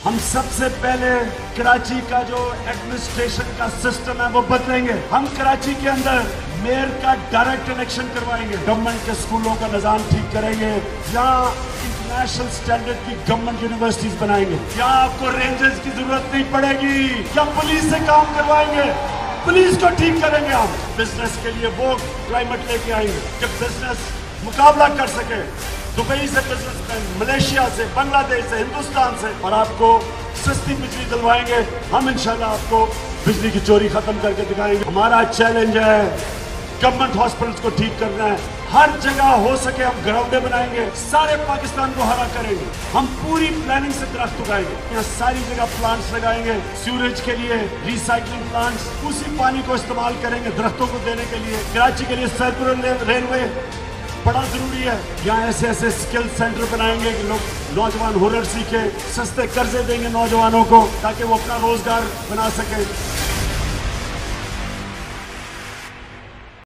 ہم سب سے پہلے کراچی کا جو ایڈمنسٹریشن کا سسٹم ہے وہ بدلیں گے. ہم کراچی کے اندر میئر کا ڈائریکٹ الیکشن کروائیں گے. گورنمنٹ کے اسکولوں کا نظام ٹھیک کریں گے. یہاں انٹرنیشنل اسٹینڈرڈ کی گورنمنٹ یونیورسٹیز بنائیں گے. یہاں آپ کو رینجرز کی ضرورت نہیں پڑے گی. یا پولیس سے کام کروائیں گے. پولیس کو ٹھیک کریں گے. ہم بزنس کے لیے وہ کلائمیٹ لے کے آئیں گے کہ بزنس مقابلہ کر سکے. دبئی سے بزنس مین، ملیشیا سے، بنگلہ دیش سے، ہندوستان سے. اور آپ کو سستی بجلی دلوائیں گے. ہم انشاءاللہ آپ کو بجلی کی چوری ختم کر کے دکھائیں گے. ہمارا چیلنج ہے گورنمنٹ ہاسپٹلس کو ٹھیک کرنا ہے. ہر جگہ ہو سکے ہم گراؤنڈیں بنائیں گے. سارے پاکستان کو ہرا کریں گے. ہم پوری پلاننگ سے درخت اگائیں گے. یہاں ساری جگہ پلانٹس لگائیں گے سیوریج کے لیے، ریسائکلنگ پلانٹس. اسی پانی کو استعمال کریں گے درختوں کو دینے کے لیے. کراچی کے لیے سرکولر ریلوے بڑا ضروری ہے. یہاں ایسے ایسے سکل سینٹر بنائیں گے کہ لوگ نوجوان ہنر سیکھیں. سستے قرضے دیں گے نوجوانوں کو تاکہ وہ اپنا روزگار بنا سکیں.